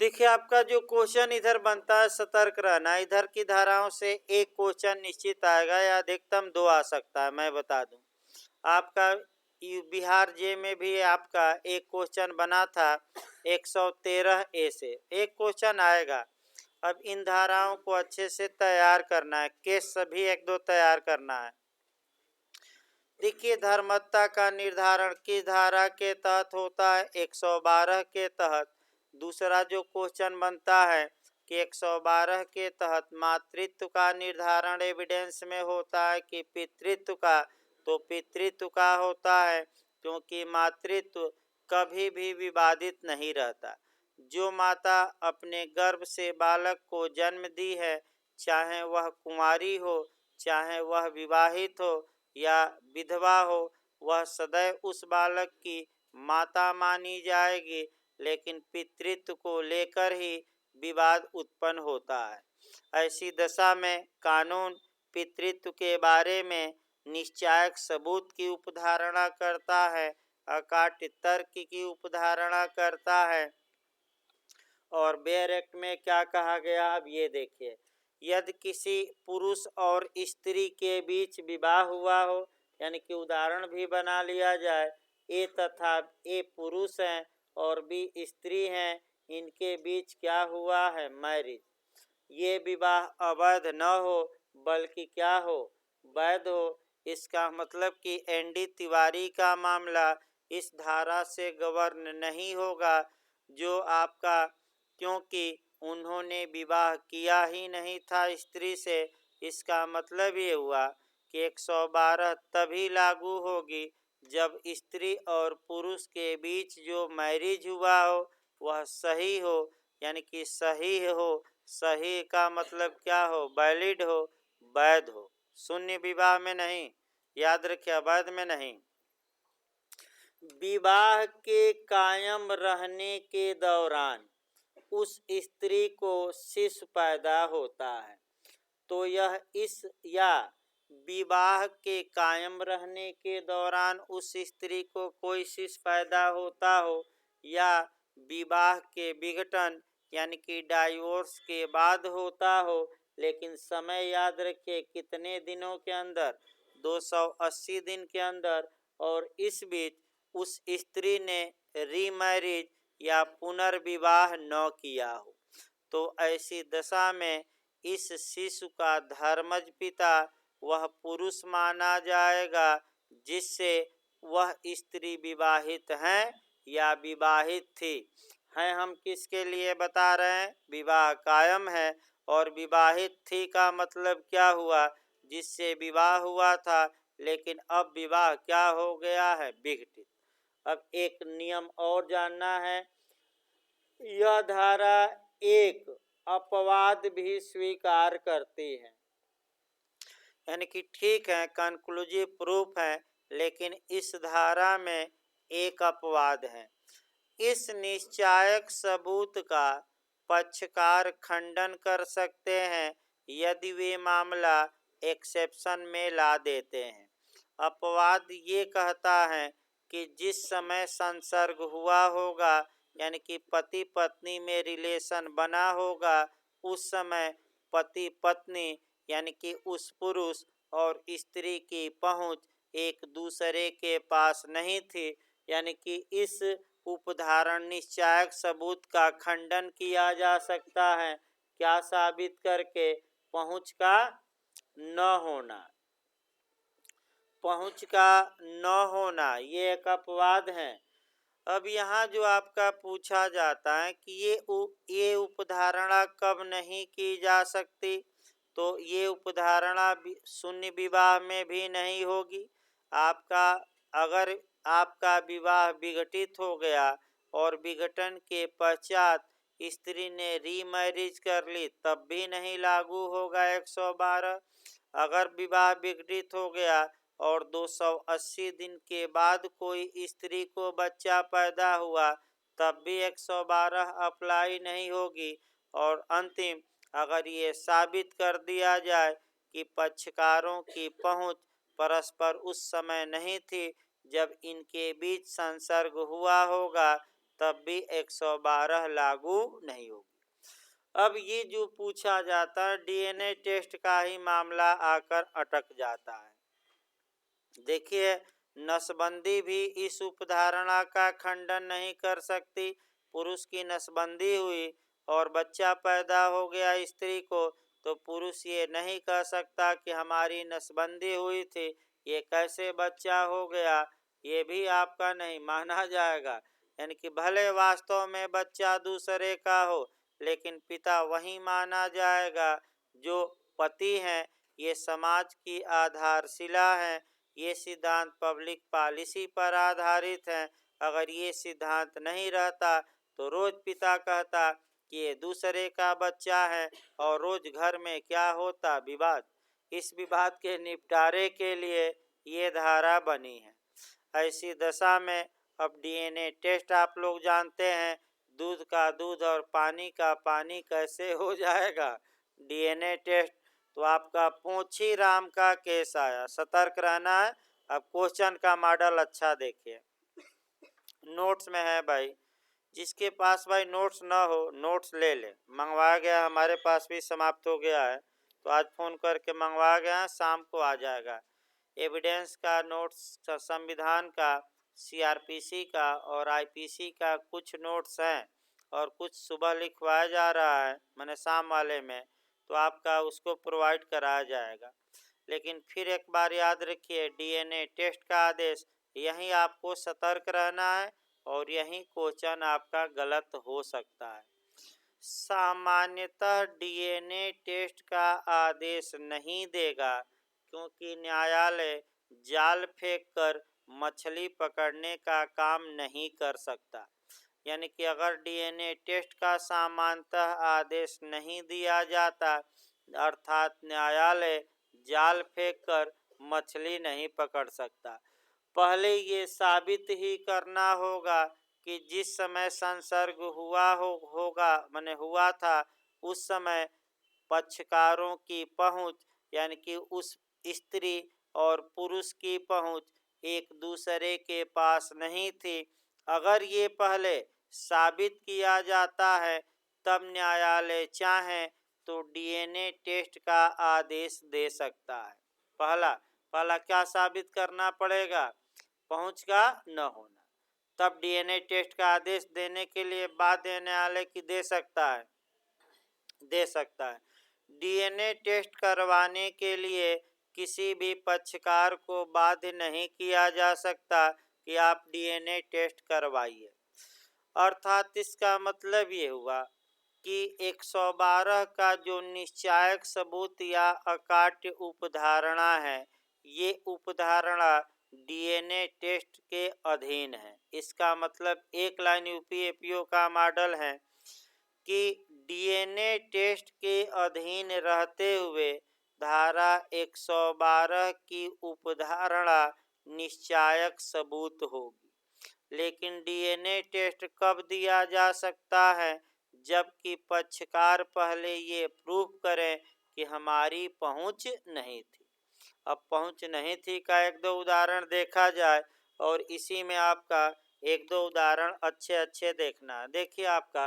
देखिए, आपका जो क्वेश्चन इधर बनता है, सतर्क रहना। इधर की धाराओं से एक क्वेश्चन निश्चित आएगा या अधिकतम 2 आ सकता है, मैं बता दूं। आपका बिहार जे में भी आपका एक क्वेश्चन बना था 113 ए से, एक क्वेश्चन आएगा। अब इन धाराओं को अच्छे से तैयार करना है, केस सभी 1-2 तैयार करना है। देखिए, धर्मता का निर्धारण किस धारा के तहत होता है? 112 के तहत। दूसरा जो क्वेश्चन बनता है कि 112 के तहत मातृत्व का निर्धारण एविडेंस में होता है कि पितृत्व का? तो पितृत्व का होता है, क्योंकि मातृत्व कभी भी विवादित नहीं रहता। जो माता अपने गर्भ से बालक को जन्म दी है, चाहे वह कुंवारी हो, चाहे वह विवाहित हो या विधवा हो, वह सदैव उस बालक की माता मानी जाएगी। लेकिन पितृत्व को लेकर ही विवाद उत्पन्न होता है। ऐसी दशा में कानून पितृत्व के बारे में निश्चायक सबूत की उपधारणा करता है, अकाट्य तर्क की उपधारणा करता है। और बेयर एक्ट में क्या कहा गया, अब ये देखिए, यदि किसी पुरुष और स्त्री के बीच विवाह हुआ हो, यानी कि उदाहरण भी बना लिया जाए, ए तथा ए पुरुष हैं और बी स्त्री हैं, इनके बीच क्या हुआ है? मैरिज। ये विवाह अवैध न हो बल्कि क्या हो? वैध हो। इसका मतलब कि एनडी तिवारी का मामला इस धारा से गवर्न नहीं होगा, जो आपका, क्योंकि उन्होंने विवाह किया ही नहीं था स्त्री से। इसका मतलब ये हुआ कि 112 तभी लागू होगी जब स्त्री और पुरुष के बीच जो मैरिज हुआ हो वह सही हो, यानी कि सही हो। सही का मतलब क्या हो? वैलिड हो, वैध हो। शून्य विवाह में नहीं, याद रखिए, अवैध में नहीं। विवाह के कायम रहने के दौरान उस स्त्री को शिशु पैदा होता है, तो यह इस या विवाह के कायम रहने के दौरान उस स्त्री को कोई शिशु पैदा होता हो या विवाह के विघटन यानी कि डाइवोर्स के बाद होता हो, लेकिन समय याद रखिए कितने दिनों के अंदर? 280 दिन के अंदर। और इस बीच उस स्त्री ने रीमैरिज या पुनर्विवाह न किया हो, तो ऐसी दशा में इस शिशु का धर्मज पिता वह पुरुष माना जाएगा जिससे वह स्त्री विवाहित है या विवाहित थी। हैं हम किसके लिए बता रहे हैं? विवाह कायम है। और विवाहित थी का मतलब क्या हुआ? जिससे विवाह हुआ था, लेकिन अब विवाह क्या हो गया है? विघटित। अब एक नियम और जानना है, यह धारा एक अपवाद भी स्वीकार करती है, यानी कि ठीक है, कंक्लूसिव प्रूफ है, लेकिन इस धारा में एक अपवाद है। इस निश्चायक सबूत का पक्षकार खंडन कर सकते हैं यदि वे मामला एक्सेप्शन में ला देते हैं। अपवाद ये कहता है कि जिस समय संसर्ग हुआ होगा, यानी कि पति पत्नी में रिलेशन बना होगा, उस समय पति पत्नी यानी कि उस पुरुष और स्त्री की पहुंच एक दूसरे के पास नहीं थी, यानी कि इस उपधारण निश्चायक सबूत का खंडन किया जा सकता है। क्या साबित करके? पहुंच का न होना। पहुंच का न होना ये एक अपवाद है। अब यहाँ जो आपका पूछा जाता है कि ये उपधारणा कब नहीं की जा सकती, तो ये उपधारणा शून्य विवाह में भी नहीं होगी। अगर आपका विवाह विघटित हो गया और विघटन के पश्चात स्त्री ने रीमैरिज कर ली, तब भी नहीं लागू होगा 112। अगर विवाह विघटित हो गया और 280 दिन के बाद कोई स्त्री को बच्चा पैदा हुआ, तब भी 112 अप्लाई नहीं होगी। और अंतिम, अगर ये साबित कर दिया जाए कि पक्षकारों की पहुंच परस्पर उस समय नहीं थी जब इनके बीच संसर्ग हुआ होगा, तब भी 112 लागू नहीं होगी। अब ये जो पूछा जाता है डीएनए टेस्ट का ही मामला आकर अटक जाता है। देखिए, नसबंदी भी इस उपधारणा का खंडन नहीं कर सकती। पुरुष की नसबंदी हुई और बच्चा पैदा हो गया स्त्री को, तो पुरुष ये नहीं कह सकता कि हमारी नसबंदी हुई थी, ये कैसे बच्चा हो गया, ये भी आपका नहीं माना जाएगा। यानी कि भले वास्तव में बच्चा दूसरे का हो, लेकिन पिता वही माना जाएगा जो पति हैं। ये समाज की आधारशिला है। ये सिद्धांत पब्लिक पॉलिसी पर आधारित है। अगर ये सिद्धांत नहीं रहता तो रोज पिता कहता कि ये दूसरे का बच्चा है और रोज घर में क्या होता, विवाद। इस विवाद के निपटारे के लिए ये धारा बनी है। ऐसी दशा में अब डीएनए टेस्ट आप लोग जानते हैं, दूध का दूध और पानी का पानी कैसे हो जाएगा। डीएनए टेस्ट तो आपका पोछी राम का केस आया, सतर्क रहना है। अब क्वेश्चन का मॉडल अच्छा देखिए, नोट्स में है भाई। जिसके पास भाई नोट्स ना हो, नोट्स ले ले। मंगवाया गया, हमारे पास भी समाप्त हो गया है, तो आज फ़ोन करके मंगवाया गया, शाम को आ जाएगा। एविडेंस का नोट्स, संविधान का, सीआरपीसी का और आईपीसी का कुछ नोट्स हैं और कुछ सुबह लिखवाया जा रहा है, मैंने शाम वाले में, तो आपका उसको प्रोवाइड कराया जाएगा। लेकिन फिर एक बार याद रखिए, डीएनए टेस्ट का आदेश, यहीं आपको सतर्क रहना है और यहीं क्वेश्चन आपका गलत हो सकता है। सामान्यतः डीएनए टेस्ट का आदेश नहीं देगा, क्योंकि न्यायालय जाल फेंक कर मछली पकड़ने का काम नहीं कर सकता। यानी कि अगर डीएनए टेस्ट का सामान्यतः आदेश नहीं दिया जाता, अर्थात न्यायालय जाल फेंक कर मछली नहीं पकड़ सकता। पहले ये साबित ही करना होगा कि जिस समय संसर्ग हुआ था, उस समय पक्षकारों की पहुंच, यानी कि उस स्त्री और पुरुष की पहुंच एक दूसरे के पास नहीं थी। अगर ये पहले साबित किया जाता है, तब न्यायालय चाहे तो डीएनए टेस्ट का आदेश दे सकता है। पहला क्या साबित करना पड़ेगा? पहुंच का न होना। तब डीएनए टेस्ट का आदेश देने के लिए बाध्य न्यायालय की दे सकता है। डीएनए टेस्ट करवाने के लिए किसी भी पक्षकार को बाध्य नहीं किया जा सकता कि आप डीएनए टेस्ट करवाइए। अर्थात इसका मतलब ये हुआ कि 112 का जो निश्चायक सबूत या अकाट्य उपधारणा है, ये उपधारणा डीएनए टेस्ट के अधीन है। इसका मतलब एक लाइन यूपीएपीओ का मॉडल है कि डीएनए टेस्ट के अधीन रहते हुए धारा 112 की उपधारणा निश्चायक सबूत होगी। लेकिन डीएनए टेस्ट कब दिया जा सकता है? जबकि पक्षकार पहले ये प्रूफ करें कि हमारी पहुंच नहीं थी। अब पहुंच नहीं थी का एक दो उदाहरण देखा जाए, और इसी में आपका एक दो उदाहरण अच्छे देखना। देखिए, आपका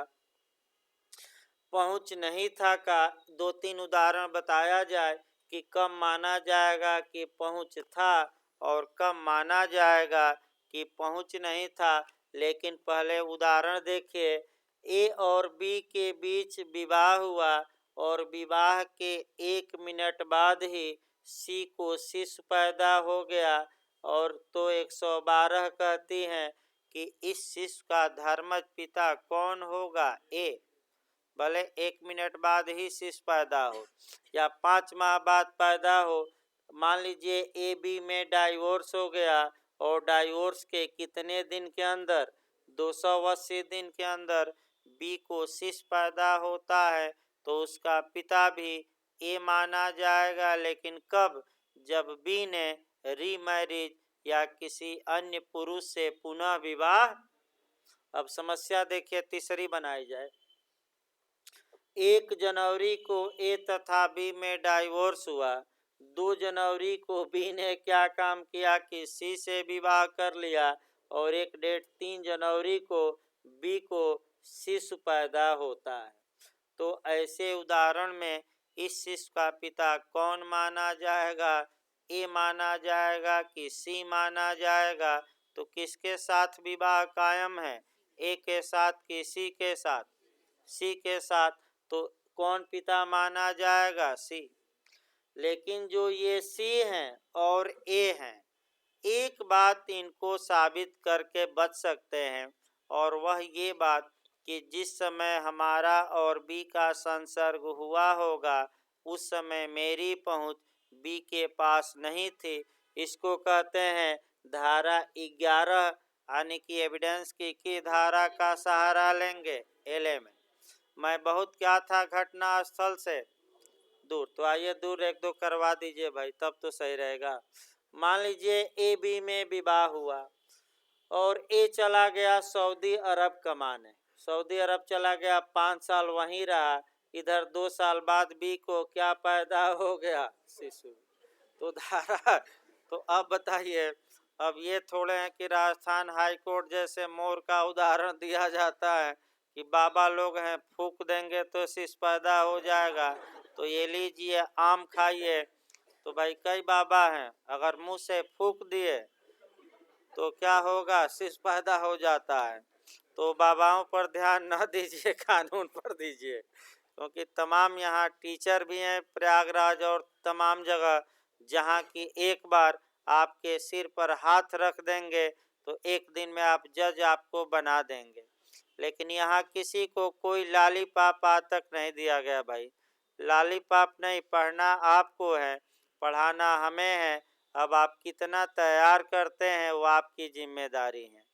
पहुंच नहीं था का दो तीन उदाहरण बताया जाए कि कब माना जाएगा कि पहुंच था और कब माना जाएगा कि पहुंच नहीं था। लेकिन पहले उदाहरण देखिए, ए और बी के बीच विवाह हुआ और विवाह के 1 मिनट बाद ही सी को शिशु पैदा हो गया, और तो 112 कहती हैं कि इस शिशु का धर्मज पिता कौन होगा? ए। भले 1 मिनट बाद ही शिशु पैदा हो या 5 माह बाद पैदा हो। मान लीजिए ए बी में डाइवोर्स हो गया, और डाइवोर्स के कितने दिन के अंदर, 280 दिन के अंदर बी को शिशु पैदा होता है, तो उसका पिता भी ए माना जाएगा। लेकिन कब? जब बी ने रीमैरिज या किसी अन्य पुरुष से पुनः विवाह। अब समस्या देखिए, तीसरी बनाई जाए। 1 जनवरी को ए तथा बी में डाइवोर्स हुआ। 2 जनवरी को बी ने क्या काम किया कि सी से विवाह कर लिया, और एक डेट 3 जनवरी को बी को शिशु पैदा होता है। तो ऐसे उदाहरण में इस शिशु का पिता कौन माना जाएगा? ए माना जाएगा कि सी माना जाएगा? तो किसके साथ विवाह कायम है? ए के साथ कि सी के साथ? सी के साथ। तो कौन पिता माना जाएगा? सी। लेकिन जो ये सी हैं और ए हैं, एक बात इनको साबित करके बच सकते हैं, और वह ये बात कि जिस समय हमारा और बी का संसर्ग हुआ होगा उस समय मेरी पहुंच बी के पास नहीं थी। इसको कहते हैं धारा 11, यानी कि एविडेंस की धारा का सहारा लेंगे। 11 मैं बहुत क्या था घटना स्थल से दूर, तो आइए दूर एक दो करवा दीजिए भाई, तब तो सही रहेगा। मान लीजिए ए बी में विवाह हुआ और ए चला गया सऊदी अरब कमाने। सऊदी अरब चला गया, 5 साल वहीं रहा। इधर 2 साल बाद बी को क्या पैदा हो गया? शिशु। तो धारा तो अब बताइए, अब ये थोड़े हैं कि राजस्थान हाई कोर्ट जैसे मोर का उदाहरण दिया जाता है कि बाबा लोग हैं, फूक देंगे तो शिशु पैदा हो जाएगा। तो ये लीजिए आम खाइए। तो भाई कई बाबा हैं, अगर मुंह से फूक दिए तो क्या होगा? शिशु पैदा हो जाता है। तो बाबाओं पर ध्यान न दीजिए, कानून पर दीजिए, क्योंकि तमाम यहाँ टीचर भी हैं प्रयागराज और तमाम जगह, जहाँ की एक बार आपके सिर पर हाथ रख देंगे तो एक दिन में आप जज आपको बना देंगे। लेकिन यहाँ किसी को कोई लालीपाप आज तक नहीं दिया गया भाई। लालीपाप नहीं, पढ़ना आपको है, पढ़ाना हमें है। अब आप कितना तैयार करते हैं वो आपकी जिम्मेदारी है।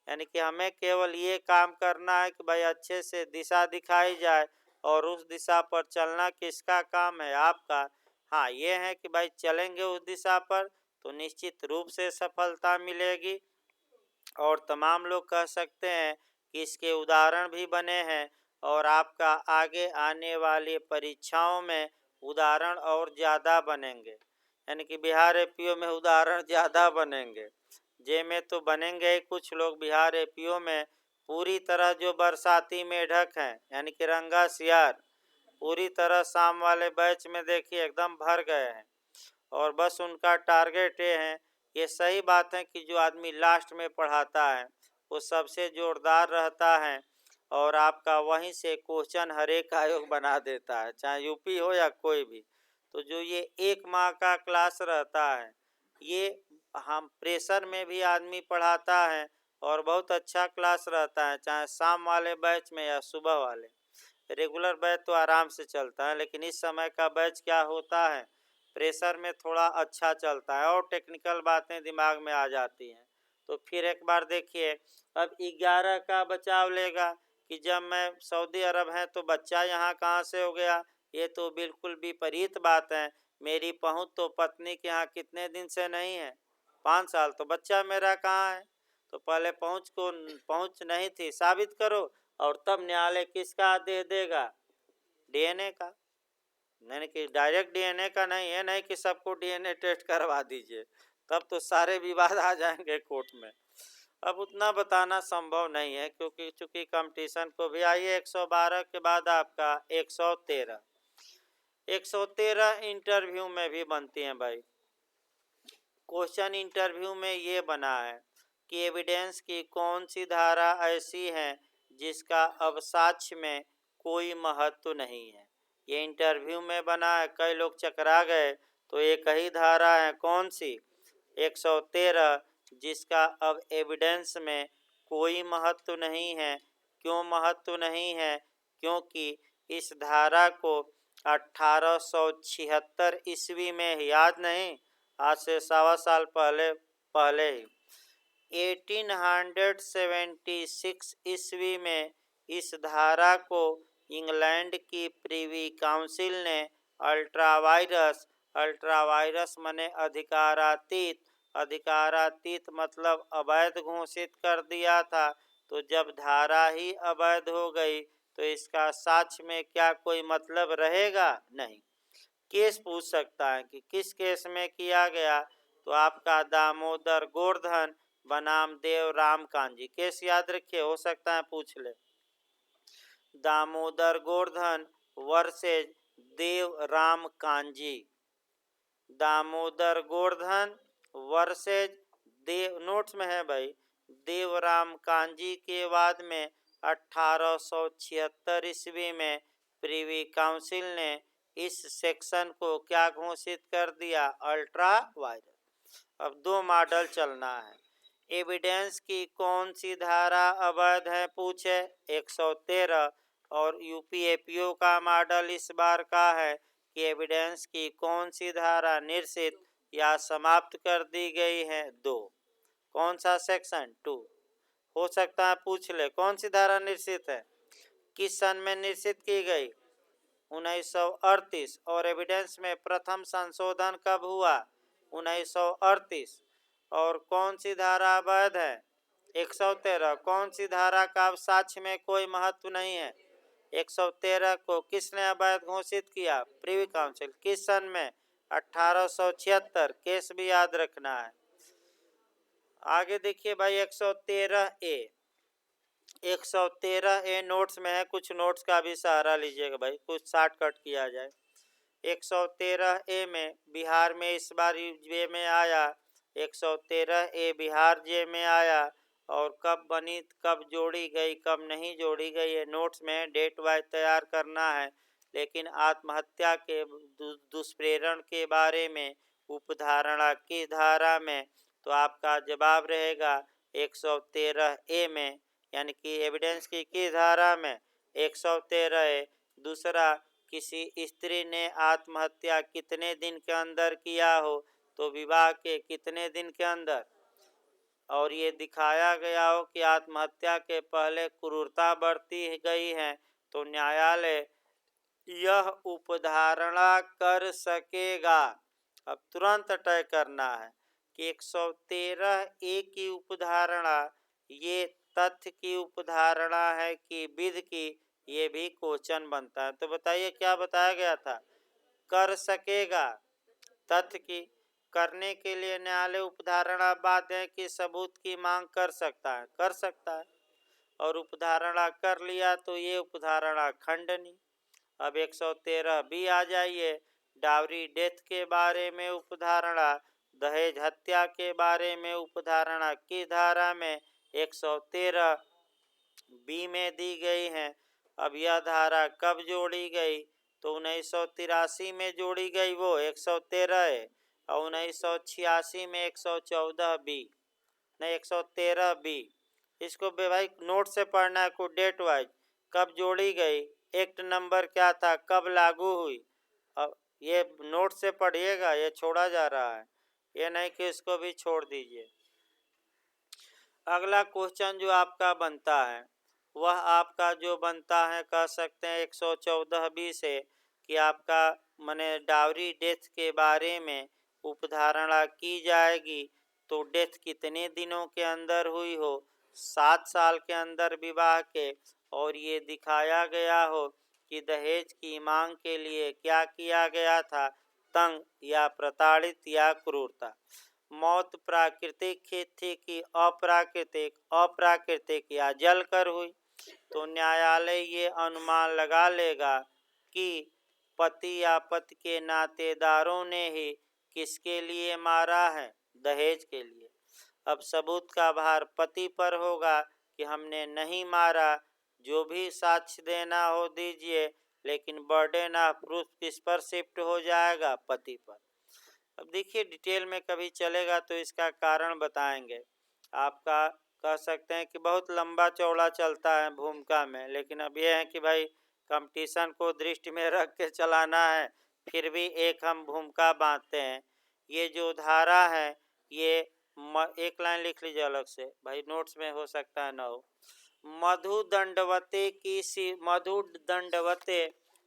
यानी कि हमें केवल ये काम करना है कि भाई अच्छे से दिशा दिखाई जाए, और उस दिशा पर चलना किसका काम है? आपका। हाँ, ये है कि भाई चलेंगे उस दिशा पर तो निश्चित रूप से सफलता मिलेगी। और तमाम लोग कह सकते हैं कि इसके उदाहरण भी बने हैं, और आपका आगे आने वाली परीक्षाओं में उदाहरण और ज़्यादा बनेंगे। यानी कि बिहार एपीओ में उदाहरण ज़्यादा बनेंगे। जे में तो बनेंगे ही कुछ लोग। बिहार एपीओ में पूरी तरह जो बरसाती मेढक हैं, यानी कि रंगा सियार, पूरी तरह शाम वाले बैच में देखिए एकदम भर गए हैं। और बस उनका टारगेट ये है। ये सही बात है कि जो आदमी लास्ट में पढ़ाता है वो सबसे जोरदार रहता है, और आपका वहीं से क्वेश्चन हर एक आयोग बना देता है, चाहे यूपी हो या कोई भी। तो जो ये 1 माह का क्लास रहता है, ये हम प्रेशर में भी आदमी पढ़ाता है और बहुत अच्छा क्लास रहता है, चाहे शाम वाले बैच में या सुबह वाले। रेगुलर बैच तो आराम से चलता है, लेकिन इस समय का बैच क्या होता है, प्रेशर में थोड़ा अच्छा चलता है और टेक्निकल बातें दिमाग में आ जाती हैं। तो फिर एक बार देखिए, अब 11 का बचाव लेगा कि जब मैं सऊदी अरब है तो बच्चा यहाँ कहाँ से हो गया? ये तो बिल्कुल विपरीत बात है। मेरी पहुँच तो पत्नी के यहाँ कितने दिन से नहीं है? 5 साल। तो बच्चा मेरा कहाँ है? तो पहले पहुँच नहीं थी, साबित करो, और तब न्यायालय किसका आदेश देगा? डीएनए का। यानी कि डायरेक्ट डीएनए का नहीं है, नहीं कि सबको डीएनए टेस्ट करवा दीजिए, तब तो सारे विवाद आ जाएंगे कोर्ट में। अब उतना बताना संभव नहीं है, क्योंकि चूंकि कंपटीशन को भी। आइए 112 के बाद आपका 113। 113 इंटरव्यू में भी बनती हैं भाई। क्वेश्चन इंटरव्यू में ये बना है कि एविडेंस की कौन सी धारा ऐसी है जिसका अब साक्ष्य में कोई महत्व नहीं है। ये इंटरव्यू में बना है, कई लोग चकरा गए। तो एक ही धारा है, कौन सी? 113, जिसका अब एविडेंस में कोई महत्व नहीं है। क्यों महत्व नहीं है? क्योंकि इस धारा को 1876 ईस्वी में, याद नहीं, आज से 1.25 साल पहले ही 1876 ईस्वी में इस धारा को इंग्लैंड की प्रीवी काउंसिल ने अल्ट्रावायरस माने अधिकारातीत मतलब अवैध घोषित कर दिया था। तो जब धारा ही अवैध हो गई तो इसका साक्ष्य में क्या कोई मतलब रहेगा? नहीं। केस पूछ सकता है कि किस केस में किया गया, तो आपका दामोदर गोवर्धन बनाम देव राम कांजी। केस याद रखिए, हो सकता है पूछ ले। दामोदर गोवर्धन वर्सेज देव राम कांजी। दामोदर गोवर्धन वर्सेज देव, नोट्स में है भाई, देवराम कांजी के बाद में 1876 ईस्वी में प्रिवी काउंसिल ने इस सेक्शन को क्या घोषित कर दिया? Ultra vires. अब दो मॉडल चलना है। एविडेंस की कौन सी धारा अवैध है पूछे, 113। और यूपीएपीओ का मॉडल इस बार का है कि एविडेंस की कौन सी धारा निरसित या समाप्त कर दी गई है? 2। कौन सा सेक्शन? 2। हो सकता है पूछ ले, कौन सी धारा निरसित है, किस सन में निरसित की गई? 1938। और एविडेंस में प्रथम संशोधन कब हुआ? 1938। और कौन सी धारा अवैध है? 113। कौन सी धारा का अब साक्ष्य में कोई महत्व नहीं है? 113 को किसने अवैध घोषित किया? Privy Council. किस सन में? 1876। केस भी याद रखना है। आगे देखिए भाई, 113A। 113A नोट्स में है, कुछ नोट्स का भी सहारा लीजिएगा भाई, कुछ शॉर्टकट किया जाए। 113A में बिहार में इस बार जे में आया, 113A बिहार जे में आया। और कब बनी, कब जोड़ी गई, कब नहीं जोड़ी गई, ये नोट्स में डेट वाइज तैयार करना है। लेकिन आत्महत्या के दुष्प्रेरण के बारे में उपधारणा की धारा में, तो आपका जवाब रहेगा 113A में, यानी कि एविडेंस की धारा में 113A। दूसरा, किसी स्त्री ने आत्महत्या कितने दिन के अंदर किया हो, तो विवाह के कितने दिन के अंदर, और ये दिखाया गया हो कि आत्महत्या के पहले क्रूरता बरती गई है, तो न्यायालय यह उपधारणा कर सकेगा। अब तुरंत तय करना है कि 113A की उपधारणा ये तथ्य की उपधारणा है कि विधि की, ये भी क्वेश्चन बनता है। तो बताइए क्या बताया गया था? कर सकेगा। तथ्य की करने के लिए न्यायालय उपधारणा बाध्य है कि सबूत की मांग कर सकता है, कर सकता है। और उपधारणा कर लिया तो ये उपधारणा खंडनी। अब 113B आ जाइए, डावरी डेथ के बारे में उपधारणा, दहेज हत्या के बारे में उपधारणा की धारा में 113B में दी गई है। अब यह धारा कब जोड़ी गई? तो 1983 में जोड़ी गई, वो 113 है। और 1986 में 114B, नहीं 113B। इसको भाई नोट से पढ़ना है, को डेट वाइज कब जोड़ी गई, एक्ट नंबर क्या था, कब लागू हुई। अब ये नोट से पढ़िएगा, ये छोड़ा जा रहा है, ये नहीं कि इसको भी छोड़ दीजिए। अगला क्वेश्चन जो आपका बनता है, वह आपका जो बनता है, कह सकते हैं 114B से, कि आपका मने डावरी डेथ के बारे में उपधारणा की जाएगी, तो डेथ कितने दिनों के अंदर हुई हो, 7 साल के अंदर विवाह के, और ये दिखाया गया हो कि दहेज की मांग के लिए क्या किया गया था, तंग या प्रताड़ित या क्रूरता। मौत प्राकृतिक थी कि अप्राकृतिक, अप्राकृतिक या जलकर हुई, तो न्यायालय ये अनुमान लगा लेगा कि पति या पति के नातेदारों ने ही किसके लिए मारा है, दहेज के लिए। अब सबूत का भार पति पर होगा कि हमने नहीं मारा, जो भी साक्ष्य देना हो दीजिए, लेकिन बर्डन ऑफ प्रूफ किस पर शिफ्ट हो जाएगा, पति पर। अब देखिए डिटेल में कभी चलेगा तो इसका कारण बताएंगे। आपका कह सकते हैं कि बहुत लंबा चौड़ा चलता है भूमिका में, लेकिन अब यह है कि भाई कंपटीशन को दृष्टि में रख के चलाना है, फिर भी एक हम भूमिका बांधते हैं। ये जो धारा है, ये एक लाइन लिख लीजिए अलग से भाई, नोट्स में हो सकता है ना हो। मधु दंडवते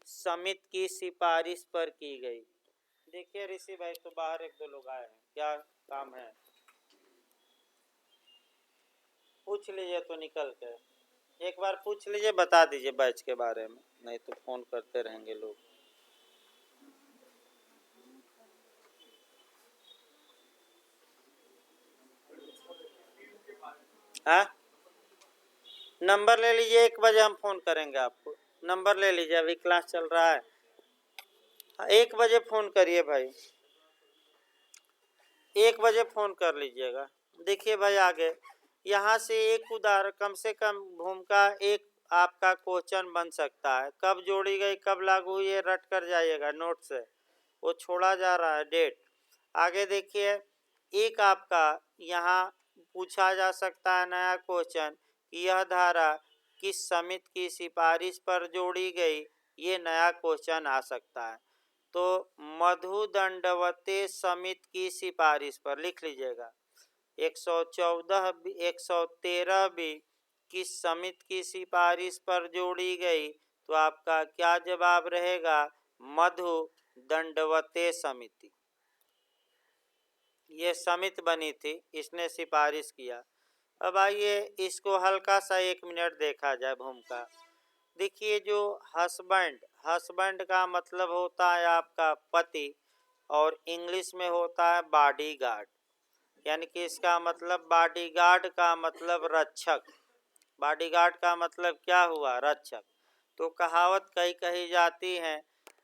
समिति की सिफारिश पर की गई। देखिए ऋषि भाई, तो बाहर एक दो लोग आए हैं, क्या काम है पूछ लीजिए, तो निकल के एक बार पूछ लीजिए, बता दीजिए बैच के बारे में, नहीं तो फोन करते रहेंगे लोग। हाँ, नंबर ले लीजिए, 1 बजे हम फ़ोन करेंगे आपको। नंबर ले लीजिए, अभी क्लास चल रहा है। 1 बजे फ़ोन करिए भाई, 1 बजे फ़ोन कर लीजिएगा। देखिए भाई आगे, यहाँ से एक उदाहरण, कम से कम भूमिका एक आपका क्वेश्चन बन सकता है। कब जोड़ी गई, कब लागू हुई, ये रट कर जाइएगा नोट से, वो छोड़ा जा रहा है डेट। आगे देखिए, एक आपका यहाँ पूछा जा सकता है नया क्वेश्चन कि यह धारा किस समिति की सिफारिश पर जोड़ी गई, ये नया क्वेश्चन आ सकता है। तो मधु दंडवते समिति की सिफारिश पर लिख लीजिएगा। 114 113 भी किस समिति की सिफारिश पर जोड़ी गई, तो आपका क्या जवाब रहेगा? मधु दंडवते समिति। ये समिति बनी थी, इसने सिफारिश किया। अब आइए इसको हल्का सा 1 मिनट देखा जाए भूमिका। देखिए, जो हस्बैंड, हस्बैंड का मतलब होता है आपका पति, और इंग्लिश में होता है बॉडीगार्ड। यानी कि इसका मतलब बॉडीगार्ड का मतलब रक्षक। बॉडीगार्ड का मतलब क्या हुआ? रक्षक। तो कहावत कही जाती है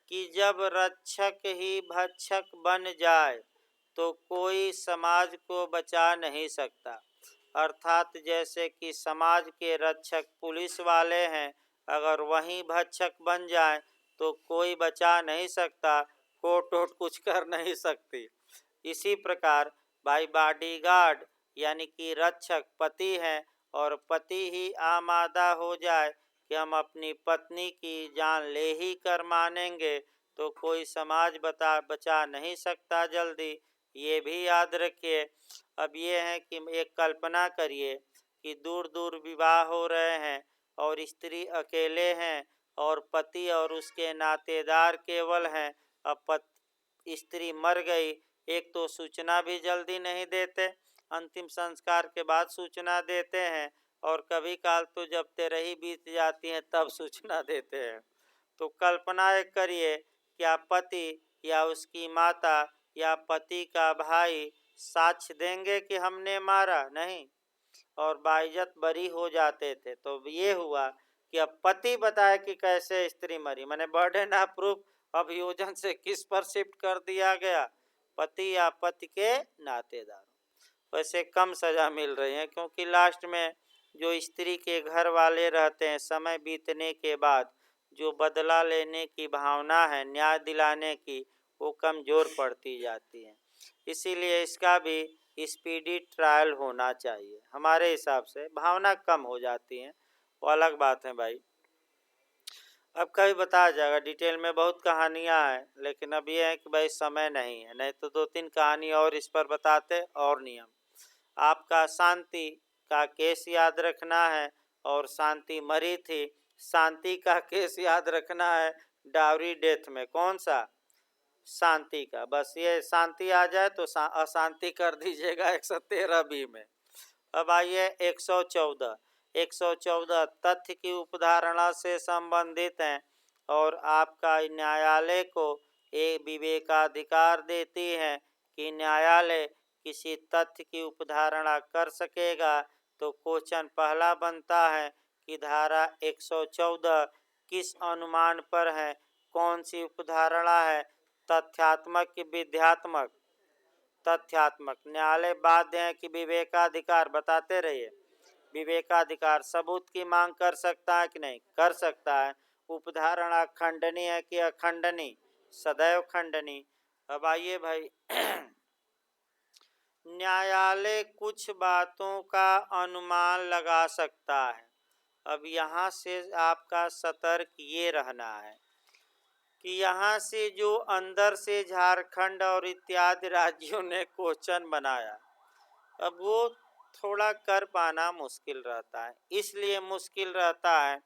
कि जब रक्षक ही भक्षक बन जाए तो कोई समाज को बचा नहीं सकता। अर्थात जैसे कि समाज के रक्षक पुलिस वाले हैं, अगर वही भक्षक बन जाए तो कोई बचा नहीं सकता, कोर्ट वोट कुछ कर नहीं सकती। इसी प्रकार भाई बॉडीगार्ड यानी कि रक्षक पति है, और पति ही आमादा हो जाए कि हम अपनी पत्नी की जान ले ही कर मानेंगे, तो कोई समाज बचा नहीं सकता जल्दी। ये भी याद रखिए। अब ये है कि एक कल्पना करिए कि दूर दूर विवाह हो रहे हैं और स्त्री अकेले हैं और पति और उसके नातेदार केवल हैं। अब स्त्री मर गई, एक तो सूचना भी जल्दी नहीं देते, अंतिम संस्कार के बाद सूचना देते हैं, और कभी काल तो जब तेरही बीत जाती है तब सूचना देते हैं। तो कल्पना एक करिए, क्या पति या उसकी माता या पति का भाई साक्ष्य देंगे कि हमने मारा? नहीं, और बाइज्जत बरी हो जाते थे। तो ये हुआ कि अब पति बताए कि कैसे स्त्री मरी, मैंने बर्डन ऑफ प्रूफ अभियोजन से किस पर शिफ्ट कर दिया गया? पति या पति के नातेदारों। वैसे कम सजा मिल रही है, क्योंकि लास्ट में जो स्त्री के घर वाले रहते हैं, समय बीतने के बाद जो बदला लेने की भावना है, न्याय दिलाने की, वो कमजोर पड़ती जाती है। इसीलिए इसका भी स्पीडी ट्रायल होना चाहिए। हमारे हिसाब से भावना कम हो जाती है, वो अलग बात है भाई। अब कभी बताया जाएगा डिटेल में, बहुत कहानियां हैं, लेकिन अब ये है कि भाई समय नहीं है, नहीं तो 2-3 कहानी और इस पर बताते। और नियम आपका शांति का केस याद रखना है, और शांति मरी थी। शांति का केस याद रखना है डावरी डेथ में। कौन सा? शांति का। बस ये शांति आ जाए तो अशांति कर दीजिएगा 113 बी में। अब आइए 114। 114 तथ्य की उपधारणा से संबंधित हैं, और आपका न्यायालय को एक विवेकाधिकार देती है कि न्यायालय किसी तथ्य की उपधारणा कर सकेगा। तो क्वेश्चन पहला बनता है कि धारा 114 किस अनुमान पर है? कौन सी उपधारणा है? तथ्यात्मक कि विध्यात्मक? तथ्यात्मक। न्यायालय बाध्य है कि विवेकाधिकार? बताते रहिए। विवेकाधिकार। सबूत की मांग कर सकता है कि नहीं? कर सकता है। उपधारणा खंडनी है कि अखंडनी? सदैव खंडनी। अब आइए भाई न्यायालय कुछ बातों का अनुमान लगा सकता है। अब यहाँ से आपका सतर्क ये रहना है कि यहाँ से जो अंदर से झारखंड और इत्यादि राज्यों ने क्वेश्चन बनाया, अब वो थोड़ा कर पाना मुश्किल रहता है। इसलिए मुश्किल रहता है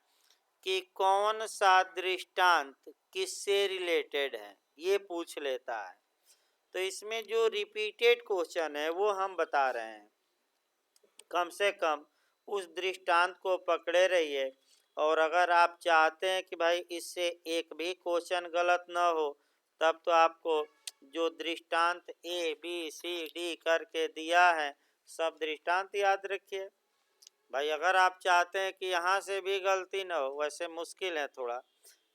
कि कौन सा दृष्टांत किससे रिलेटेड है, ये पूछ लेता है। तो इसमें जो रिपीटेड क्वेश्चन है वो हम बता रहे हैं। कम से कम उस दृष्टांत को पकड़े रहिए, और अगर आप चाहते हैं कि भाई इससे एक भी क्वेश्चन गलत न हो, तब तो आपको जो दृष्टांत A B C D करके दिया है, सब दृष्टांत याद रखिए। भाई अगर आप चाहते हैं कि यहाँ से भी गलती न हो, वैसे मुश्किल है थोड़ा,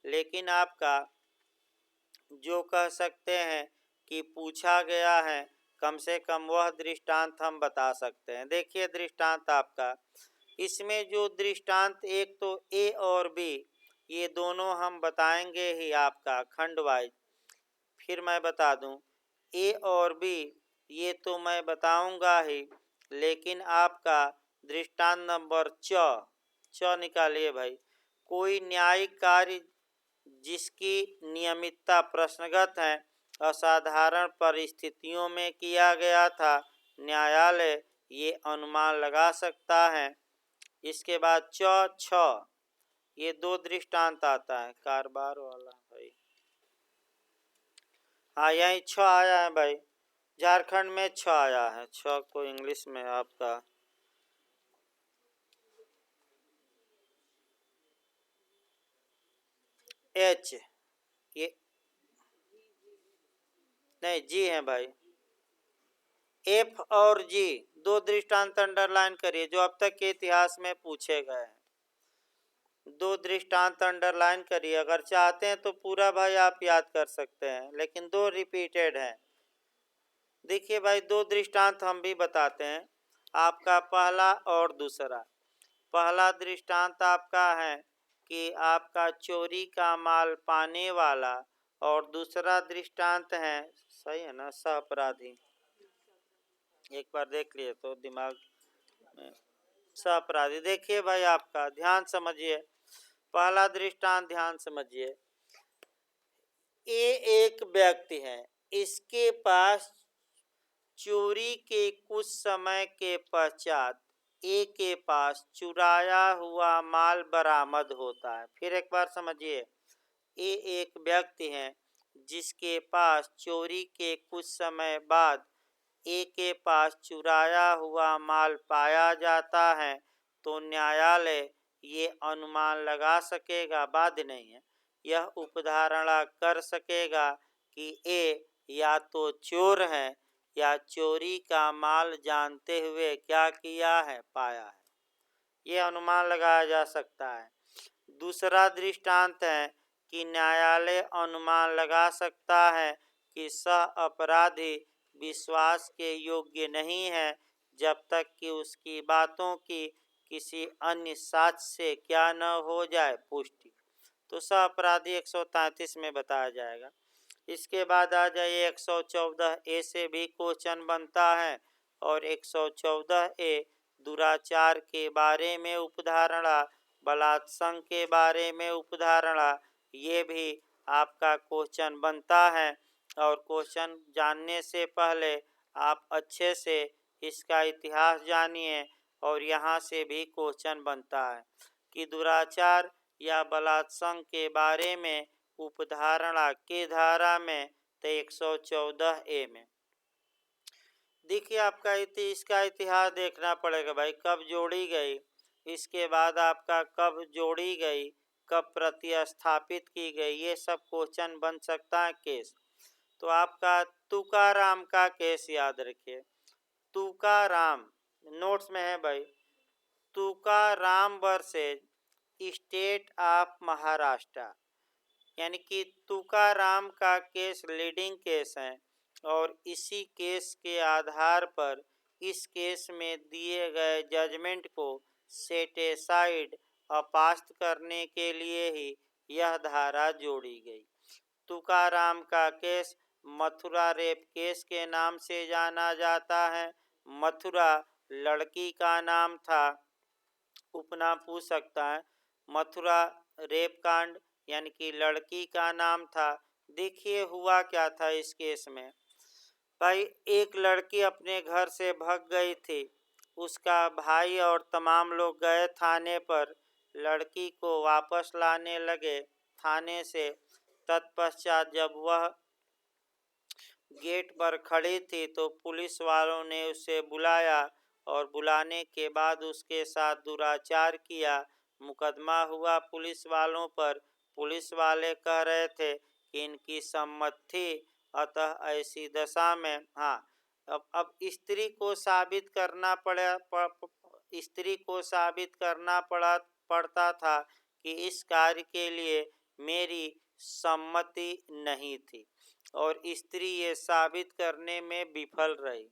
लेकिन आपका जो कह सकते हैं कि पूछा गया है, कम से कम वह दृष्टांत हम बता सकते हैं। देखिए दृष्टांत आपका, इसमें जो दृष्टांत एक तो ए और बी, ये दोनों हम बताएंगे ही आपका खंड वाइज। फिर मैं बता दूं, ए और बी ये तो मैं बताऊंगा ही, लेकिन आपका दृष्टांत नंबर च निकालिए भाई। कोई न्यायिक कार्य जिसकी नियमितता प्रश्नगत है, असाधारण परिस्थितियों में किया गया था, न्यायालय ये अनुमान लगा सकता है। इसके बाद छ, ये दो दृष्टांत आता है कारोबार वाला भाई। हाँ यही छ आया है भाई, झारखंड में छ आया है, छ को इंग्लिश में आपका एच, ये नहीं जी है भाई। एफ और जी दो दृष्टांत अंडरलाइन करिए जो अब तक के इतिहास में पूछे गए हैं। दो दृष्टांत अंडरलाइन करिए, अगर चाहते हैं तो पूरा भाई आप याद कर सकते हैं, लेकिन दो रिपीटेड हैं। देखिए भाई दो दृष्टांत हम भी बताते हैं आपका, पहला और दूसरा। पहला दृष्टांत आपका है कि आपका चोरी का माल पाने वाला, और दूसरा दृष्टांत है, सही है ना, सहअपराधी। एक बार देख लिए तो दिमाग में, सहअपराधी। देखिए भाई आपका ध्यान समझिए, पहला दृष्टांत ध्यान समझिए। ये एक व्यक्ति है, इसके पास चोरी के कुछ समय के पश्चात ए के पास चुराया हुआ माल बरामद होता है। फिर एक बार समझिए, ए एक व्यक्ति है जिसके पास चोरी के कुछ समय बाद ए के पास चुराया हुआ माल पाया जाता है, तो न्यायालय ये अनुमान लगा सकेगा, बाध्य नहीं है, यह उपधारणा कर सकेगा कि ए या तो चोर है या चोरी का माल जानते हुए क्या किया है, पाया है। ये अनुमान लगाया जा सकता है। दूसरा दृष्टांत है कि न्यायालय अनुमान लगा सकता है कि सह अपराधी विश्वास के योग्य नहीं है जब तक कि उसकी बातों की किसी अन्य साक्ष्य से क्या न हो जाए पुष्टि। तो सह अपराधी 133 में बताया जाएगा। इसके बाद आ जाइए 114 ए से भी क्वेश्चन बनता है, और 114 ए दुराचार के बारे में उपधारणा, बलात्संग के बारे में उपधारणा, ये भी आपका क्वेश्चन बनता है। और क्वेश्चन जानने से पहले आप अच्छे से इसका इतिहास जानिए, और यहाँ से भी क्वेश्चन बनता है कि दुराचार या बलात्संग के बारे में उपधारणा के धारा में, तो 114 ए में। देखिए आपका इसका इतिहास देखना पड़ेगा भाई, कब जोड़ी गई, इसके बाद आपका कब जोड़ी गई, कब प्रतिस्थापित की गई, ये सब क्वेश्चन बन सकता है केस। तो आपका तुकाराम का केस याद रखिए, तुकाराम नोट्स में है भाई, Tukaram versus state of Maharashtra, यानी कि तुकाराम का केस लीडिंग केस है, और इसी केस के आधार पर इस केस में दिए गए जजमेंट को सेटेसाइड अपास्त करने के लिए ही यह धारा जोड़ी गई। तुकाराम का केस मथुरा रेप केस के नाम से जाना जाता है। मथुरा लड़की का नाम था, उपनाम पूछ सकता है, मथुरा रेप कांड यानी कि लड़की का नाम था। देखिए हुआ क्या था इस केस में भाई, एक लड़की अपने घर से भाग गई थी, उसका भाई और तमाम लोग गए थाने पर, लड़की को वापस लाने लगे थाने से। तत्पश्चात जब वह गेट पर खड़ी थी तो पुलिस वालों ने उसे बुलाया, और बुलाने के बाद उसके साथ दुराचार किया। मुकदमा हुआ पुलिस वालों पर। पुलिस वाले कह रहे थे कि इनकी सम्मति थी, अतः ऐसी दशा में, हाँ अब स्त्री को साबित करना स्त्री को साबित करना पड़ता था कि इस कार्य के लिए मेरी सम्मति नहीं थी, और स्त्री ये साबित करने में विफल रही,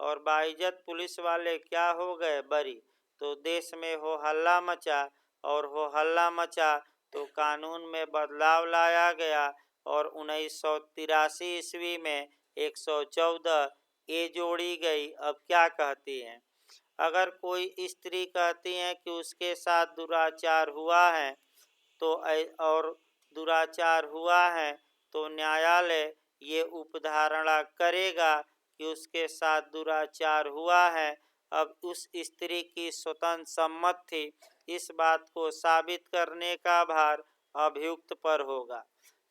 और बाइज्जत पुलिस वाले क्या हो गए, बरी। तो देश में हो हल्ला मचा, और हो हल्ला मचा तो कानून में बदलाव लाया गया, और 1983 ईस्वी में 114 ए जोड़ी गई। अब क्या कहती हैं, अगर कोई स्त्री कहती है कि उसके साथ दुराचार हुआ है और दुराचार हुआ है, तो न्यायालय ये उपधारणा करेगा कि उसके साथ दुराचार हुआ है। अब उस स्त्री की स्वतंत्र सम्मत थी, इस बात को साबित करने का भार अभियुक्त पर होगा।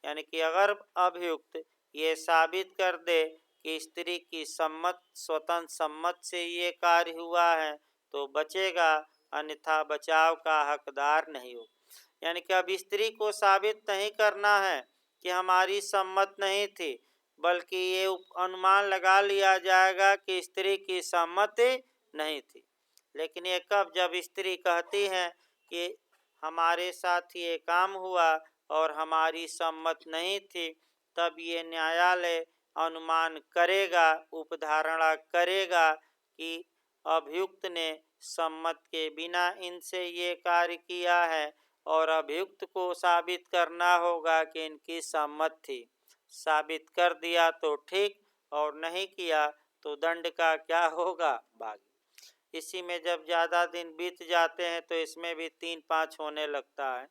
यानी कि अगर अभियुक्त ये साबित कर दे कि स्त्री की स्वतंत्र सम्मत से ये कार्य हुआ है तो बचेगा, अन्यथा बचाव का हकदार नहीं हो। यानी कि अब स्त्री को साबित नहीं करना है कि हमारी सम्मत नहीं थी, बल्कि ये अनुमान लगा लिया जाएगा कि स्त्री की सम्मति नहीं थी। लेकिन ये कब, जब स्त्री कहती है कि हमारे साथ ये काम हुआ और हमारी सम्मत नहीं थी, तब ये न्यायालय अनुमान करेगा, उपधारणा करेगा कि अभियुक्त ने सम्मत के बिना इनसे ये कार्य किया है, और अभियुक्त को साबित करना होगा कि इनकी सम्मत थी। साबित कर दिया तो ठीक, और नहीं किया तो दंड का क्या होगा, भागी। इसी में जब ज़्यादा दिन बीत जाते हैं तो इसमें भी 3-5 होने लगता है,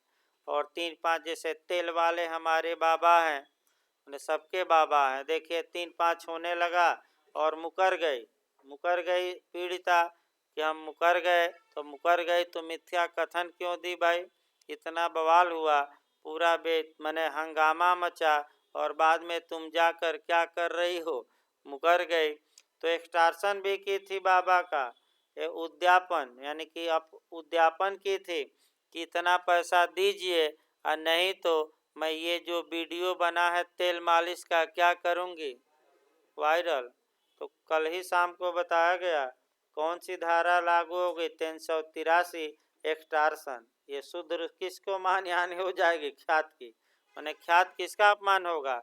और 3-5 जैसे तेल वाले हमारे बाबा हैं, सबके बाबा हैं, देखिए 3-5 होने लगा और मुकर गई पीड़िता कि हम मुकर गए, तो मुकर गई तो मिथ्या कथन क्यों दी भाई, इतना बवाल हुआ, पूरा मने हंगामा मचा, और बाद में तुम जाकर क्या कर रही हो, मुकर गई। तो एक्सटॉर्शन भी की थी बाबा का, उद्यापन, यानी कि आप उद्यापन की थी कि इतना पैसा दीजिए, और नहीं तो मैं ये जो वीडियो बना है तेल मालिश का क्या करूँगी, वायरल। तो कल ही शाम को बताया गया कौन सी धारा लागू होगी, 383 एक्सटॉर्शन। ये शुद्ध किसको मान हानि हो जाएगी, ख्यात की। मैंने ख्यात किसका अपमान होगा,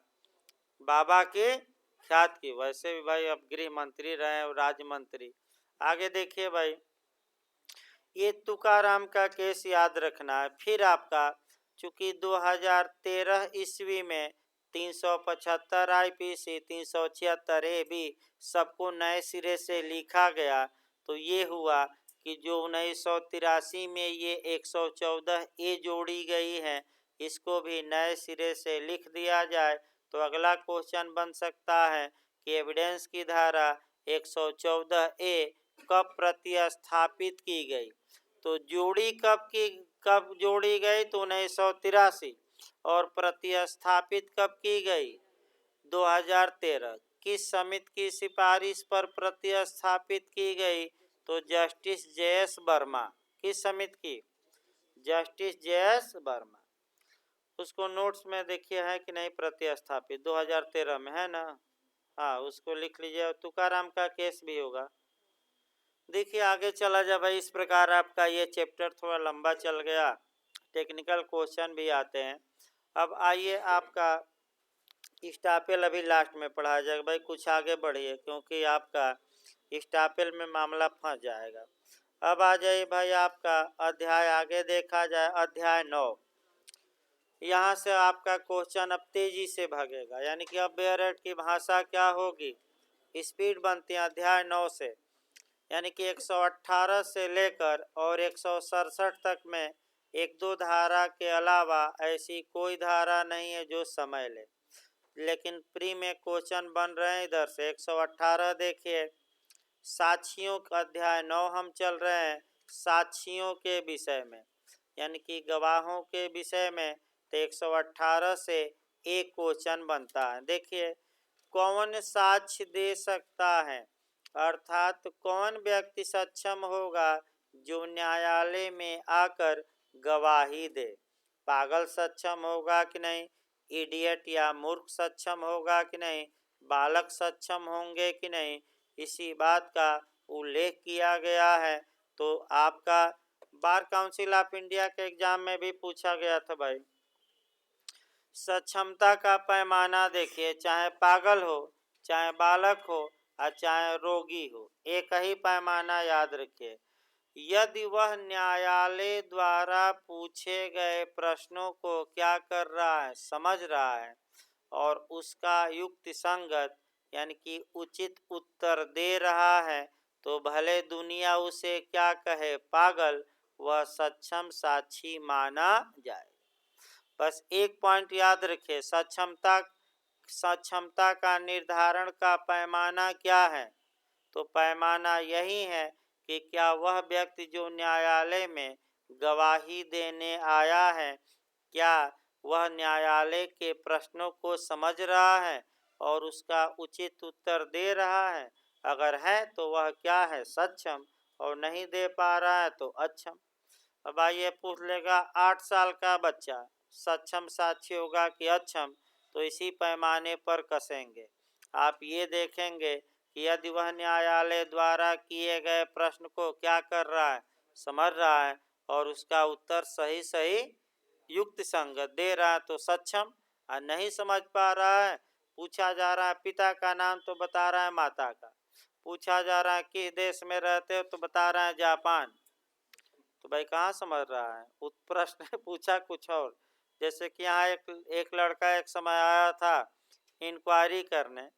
बाबा की ख्यात की। वैसे भी भाई अब गृह मंत्री रहे और राज्य मंत्री। आगे देखिए भाई, ये तुकाराम का केस याद रखना है। फिर आपका चूंकि 2013 ईस्वी में 375 IPC 376 ए भी सबको नए सिरे से लिखा गया, तो ये हुआ कि जो 1983 में ये 114 ए जोड़ी गई है, इसको भी नए सिरे से लिख दिया जाए। तो अगला क्वेश्चन बन सकता है कि एविडेंस की धारा 114 ए कब प्रतिस्थापित की गई। तो जोड़ी कब जोड़ी गई, तो 1983, और प्रतिस्थापित कब की गई, 2013। किस समिति की सिफारिश पर प्रतिस्थापित की गई, तो जस्टिस JS वर्मा। किस समिति की, जस्टिस JS वर्मा। उसको नोट्स में देखिए है कि नहीं, प्रतिस्थापित 2013 में है ना, हाँ उसको लिख लीजिए। तुकाराम का केस भी होगा। देखिए आगे चला जाए भाई, इस प्रकार आपका ये चैप्टर थोड़ा लंबा चल गया, टेक्निकल क्वेश्चन भी आते हैं। अब आइए आपका स्टापेल अभी लास्ट में पढ़ाया जाएगा भाई, कुछ आगे बढ़िए क्योंकि आपका स्टापेल में मामला फंस जाएगा। अब आ जाइए भाई आपका अध्याय, आगे देखा जाए अध्याय 9। यहाँ से आपका क्वेश्चन अब तेजी से भागेगा, यानी कि अब बेयरट की भाषा क्या होगी, स्पीड बनती है अध्याय 9 से। यानी कि 118 से लेकर और 167 तक में 1-2 धारा के अलावा ऐसी कोई धारा नहीं है जो समय ले। लेकिन प्री में क्वेश्चन बन रहे हैं इधर से। 118 देखिए, साक्षियों का अध्याय 9 हम चल रहे हैं, साक्षियों के विषय में, यानी कि गवाहों के विषय में। तो 118 से एक क्वेश्चन बनता है। देखिए, कौन साक्ष्य दे सकता है, अर्थात कौन व्यक्ति सक्षम होगा जो न्यायालय में आकर गवाही दे। पागल सक्षम होगा कि नहीं, इडियट या मूर्ख सक्षम होगा कि नहीं, बालक सक्षम होंगे कि नहीं, इसी बात का उल्लेख किया गया है। तो आपका बार काउंसिल ऑफ इंडिया के एग्जाम में भी पूछा गया था भाई। सक्षमता का पैमाना देखिए, चाहे पागल हो, चाहे बालक हो और चाहे रोगी हो, एक ही पैमाना याद रखिए। यदि वह न्यायालय द्वारा पूछे गए प्रश्नों को क्या कर रहा है, समझ रहा है और उसका युक्ति संगत यानी कि उचित उत्तर दे रहा है, तो भले दुनिया उसे क्या कहे, पागल, वह सक्षम साक्षी माना जाए। बस एक पॉइंट याद रखिए, सक्षमता का निर्धारण का पैमाना क्या है? तो पैमाना यही है कि क्या वह व्यक्ति जो न्यायालय में गवाही देने आया है, क्या वह न्यायालय के प्रश्नों को समझ रहा है और उसका उचित उत्तर दे रहा है। अगर है तो वह क्या है, सक्षम, और नहीं दे पा रहा है तो अक्षम। अब आइए पूछ लेगा 8 साल का बच्चा सक्षम साक्षी होगा कि अक्षम, तो इसी पैमाने पर कसेंगे। आप ये देखेंगे कि यदि वह न्यायालय द्वारा किए गए प्रश्न को क्या कर रहा है, समझ रहा है और उसका उत्तर सही सही युक्त संगत दे रहा है तो सक्षम, और नहीं समझ पा रहा है, पूछा जा रहा है पिता का नाम तो बता रहा है माता का, पूछा जा रहा है किस देश में रहते हो तो बता रहा है जापान, तो भाई कहाँ समझ रहा है, उस प्रश्न ने पूछा कुछ और। जैसे कि यहाँ एक लड़का एक समय आया था इंक्वायरी करने,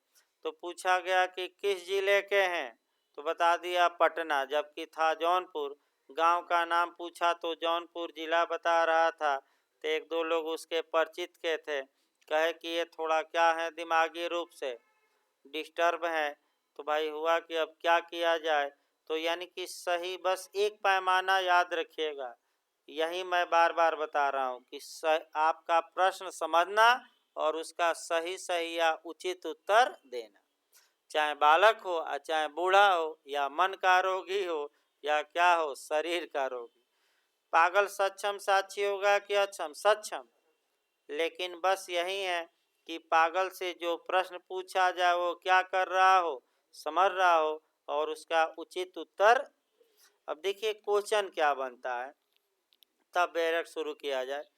तो पूछा गया कि किस जिले के हैं, तो बता दिया पटना, जबकि था जौनपुर। गांव का नाम पूछा तो जौनपुर जिला बता रहा था। तो एक दो लोग उसके परिचित के थे, कहे कि ये थोड़ा क्या है, दिमागी रूप से डिस्टर्ब है। तो भाई हुआ कि अब क्या किया जाए, तो यानी कि सही, बस एक पैमाना याद रखिएगा, यही मैं बार बार बता रहा हूँ कि आपका प्रश्न समझना और उसका सही सही या उचित उत्तर देना, चाहे बालक हो या चाहे बूढ़ा हो या मन का रोगी हो या क्या हो, शरीर का रोगी। पागल सक्षम साक्षी होगा कि अक्षम, सक्षम। लेकिन बस यही है कि पागल से जो प्रश्न पूछा जाए वो क्या कर रहा हो, समझ रहा हो और उसका उचित उत्तर। अब देखिए क्वेश्चन क्या बनता है, तब डायरेक्ट शुरू किया जाए।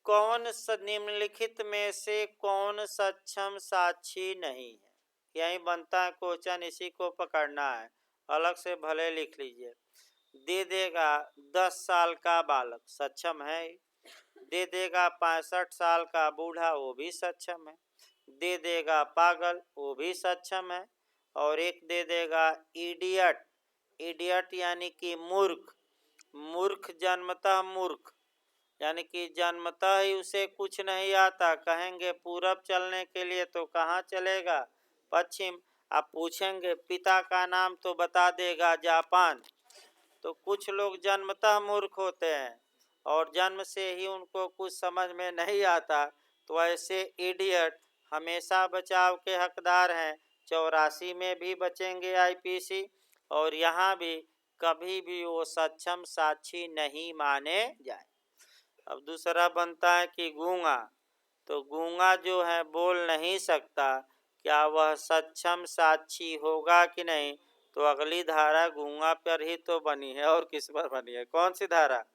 कौन निम्नलिखित में से कौन सक्षम साक्षी नहीं है, यही बनता है क्वेश्चन, इसी को पकड़ना है, अलग से भले लिख लीजिए। दे देगा 10 साल का बालक, सक्षम है। दे देगा 65 साल का बूढ़ा, वो भी सक्षम है। दे देगा पागल, वो भी सक्षम है। और एक दे देगा इडियट, इडियट यानी कि मूर्ख, मूर्ख जन्मतः मूर्ख, यानी कि जन्मतः ही उसे कुछ नहीं आता। कहेंगे पूरब चलने के लिए तो कहाँ चलेगा, पश्चिम। आप पूछेंगे पिता का नाम तो बता देगा जापान। तो कुछ लोग जन्मतः मूर्ख होते हैं और जन्म से ही उनको कुछ समझ में नहीं आता, तो ऐसे इडियट हमेशा बचाव के हकदार हैं। 84 में भी बचेंगे आईपीसी, और यहाँ भी कभी भी वो सक्षम साक्षी नहीं माने जाए। अब दूसरा बनता है कि गूंगा, तो गूंगा जो है बोल नहीं सकता, क्या वह सक्षम साक्षी होगा कि नहीं? तो अगली धारा गूंगा पर ही तो बनी है, और किस पर बनी है, कौन सी धारा?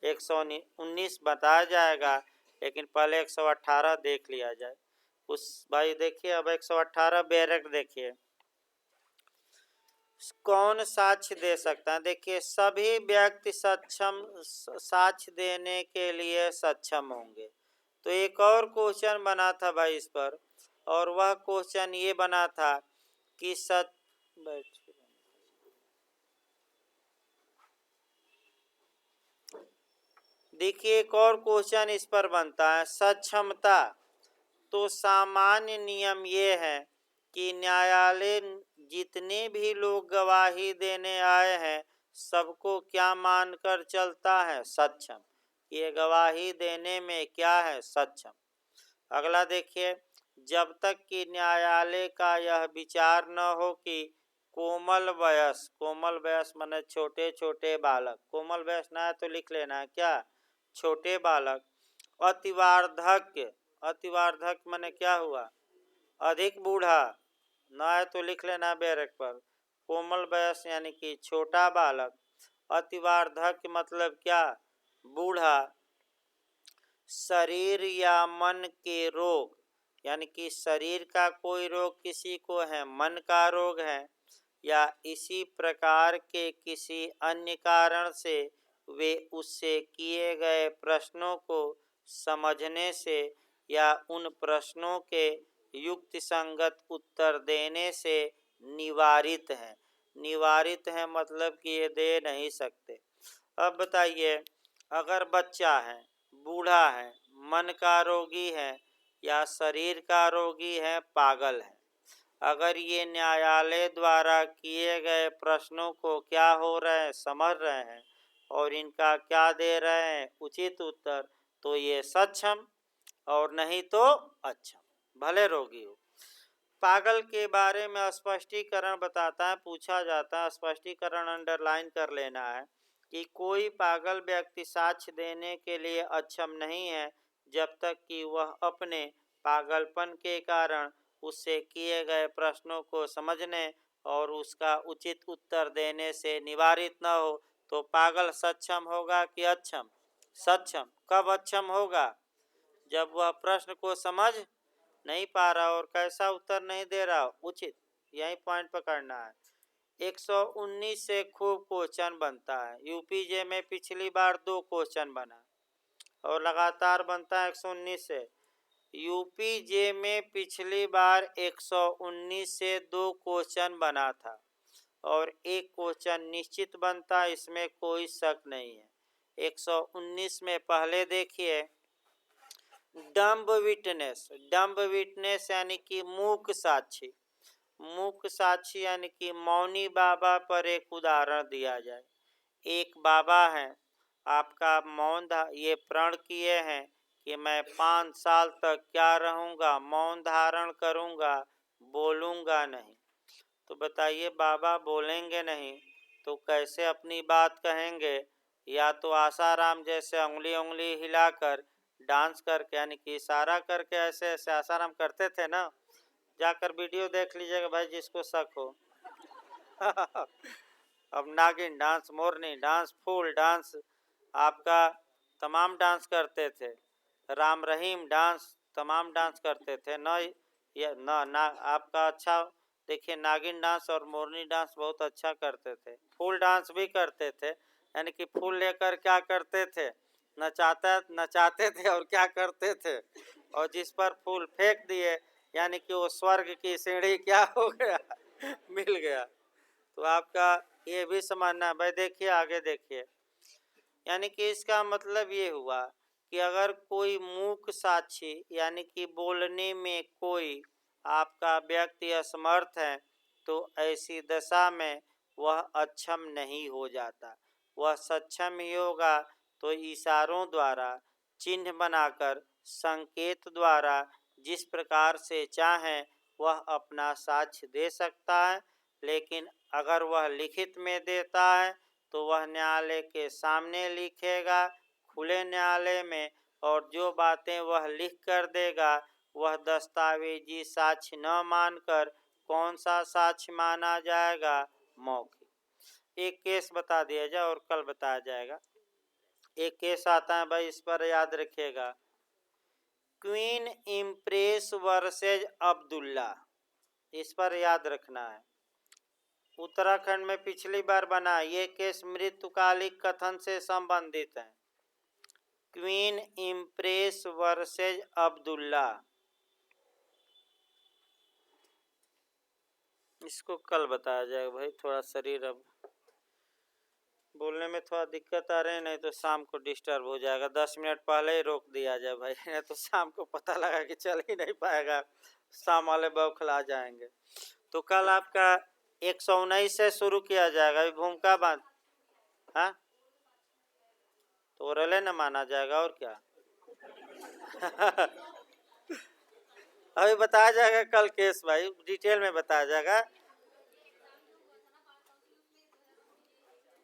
119 बताया जाएगा, लेकिन पहले 118 देख लिया जाए। उस भाई देखिए, अब 118 डायरेक्ट देखिए, कौन साक्ष्य दे सकता है। देखिए सभी व्यक्ति सक्षम साक्ष्य देने के लिए सक्षम होंगे। तो एक और क्वेश्चन बना था भाई इस पर, और वह क्वेश्चन ये बना था कि देखिए एक और क्वेश्चन इस पर बनता है, सक्षमता। तो सामान्य नियम ये है कि न्यायालय जितने भी लोग गवाही देने आए हैं सबको क्या मानकर चलता है, सक्षम। ये गवाही देने में क्या है, सक्षम। अगला देखिए, जब तक कि न्यायालय का यह विचार न हो कि कोमल वयस, कोमल वयस माने छोटे छोटे बालक, कोमल वयस ना है तो लिख लेना है क्या, छोटे बालक। अतिवार्धक्य, अतिवार्धक माने क्या हुआ, अधिक बूढ़ा, ना है तो लिख लेना बैरक पर। कोमल वयस यानी कि छोटा बालक, अतिवार्धक्य मतलब क्या? बूढ़ा। शरीर या मन के रोग, यानी कि शरीर का कोई रोग किसी को है, मन का रोग है, या इसी प्रकार के किसी अन्य कारण से वे उससे किए गए प्रश्नों को समझने से या उन प्रश्नों के युक्ति संगत उत्तर देने से निवारित हैं। निवारित हैं मतलब कि ये दे नहीं सकते। अब बताइए, अगर बच्चा है, बूढ़ा है, मन का रोगी है या शरीर का रोगी है, पागल है, अगर ये न्यायालय द्वारा किए गए प्रश्नों को क्या हो रहे हैं, समझ रहे हैं और इनका क्या दे रहे हैं उचित उत्तर, तो ये सक्षम, और नहीं तो अक्षम, भले रोगी हो। पागल के बारे में स्पष्टीकरण बताता है, पूछा जाता है, स्पष्टीकरण अंडरलाइन कर लेना है कि कोई पागल व्यक्ति साक्ष्य देने के लिए अक्षम नहीं है जब तक कि वह अपने पागलपन के कारण उससे किए गए प्रश्नों को समझने और उसका उचित उत्तर देने से निवारित न हो। तो पागल सक्षम होगा कि अक्षम? सक्षम। कब अक्षम होगा? जब वह प्रश्न को समझ नहीं पा रहा और कैसा उत्तर नहीं दे रहा, उचित। यही पॉइंट पकड़ना है। 119 से खूब क्वेश्चन बनता है। यूपीजे में पिछली बार 2 क्वेश्चन बना और लगातार बनता है 119 से। यूपीजे में पिछली बार 119 से 2 क्वेश्चन बना था और 1 क्वेश्चन निश्चित बनता, इसमें कोई शक नहीं है। 119 में पहले देखिए, डम्ब विटनेस। डम्ब विटनेस यानी कि मूक साक्षी। मूक साक्षी यानी कि मौनी बाबा पर एक उदाहरण दिया जाए। एक बाबा हैं, आपका मौन ये प्रण किए हैं कि मैं 5 साल तक क्या रहूँगा, मौन धारण करूँगा, बोलूँगा नहीं। तो बताइए, बाबा बोलेंगे नहीं तो कैसे अपनी बात कहेंगे? या तो आसाराम जैसे उंगली उंगली हिलाकर, डांस करके, यानी कि इशारा करके ऐसे ऐसे आसाराम करते थे ना। जाकर वीडियो देख लीजिएगा भाई, जिसको शक हो। अब नागिन डांस, मोरनी डांस, फूल डांस, आपका तमाम डांस करते थे। राम रहीम डांस, तमाम डांस करते थे ना। ये ना आपका अच्छा देखिए, नागिन डांस और मोरनी डांस बहुत अच्छा करते थे। फूल डांस भी करते थे, यानी कि फूल लेकर क्या करते थे, नचाते थे और क्या करते थे, और जिस पर फूल फेंक दिए यानी कि वो स्वर्ग की सीढ़ी क्या हो गया, मिल गया। तो आपका ये भी समझना है भाई। देखिए आगे देखिए, यानी कि इसका मतलब ये हुआ कि अगर कोई मूक साक्षी यानी कि बोलने में कोई आपका व्यक्ति असमर्थ है, तो ऐसी दशा में वह अक्षम नहीं हो जाता, वह सक्षम ही होगा। तो इशारों द्वारा, चिन्ह बनाकर, संकेत द्वारा जिस प्रकार से चाहे वह अपना साक्ष्य दे सकता है। लेकिन अगर वह लिखित में देता है तो वह न्यायालय के सामने लिखेगा, खुले न्यायालय में, और जो बातें वह लिख कर देगा वह दस्तावेजी साक्ष्य न मानकर कौन सा साक्ष्य माना जाएगा? मौखिक। एक केस बता दिया जाए और कल बताया जाएगा। एक केस आता है भाई, इस पर याद रखिएगा, क्वीन इम्प्रेस वर्सेज अब्दुल्ला। इस पर याद रखना है। उत्तराखंड में पिछली बार बना। ये केस मृत्युकालिक कथन से संबंधित है। Queen impress versus Abdullah. इसको कल बताया जाएगा भाई। थोड़ा शरीर अब बोलने में थोड़ा दिक्कत आ रही है, नहीं तो शाम को डिस्टर्ब हो जाएगा। 10 मिनट पहले ही रोक दिया जाए भाई, नहीं तो शाम को पता लगा कि चल ही नहीं पाएगा, शाम वाले बौखला जाएंगे। तो कल आपका 119 से शुरू किया जाएगा। भूमिका बांध, हाँ तो ओरले न माना जाएगा और क्या। अभी बताया जाएगा कल केस भाई, डिटेल में बताया जाएगा।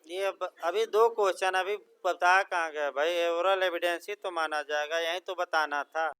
ये अभी 2 क्वेश्चन अभी बता कहाँ गया भाई, ओरल एविडेंस ही तो माना जाएगा, यही तो बताना था।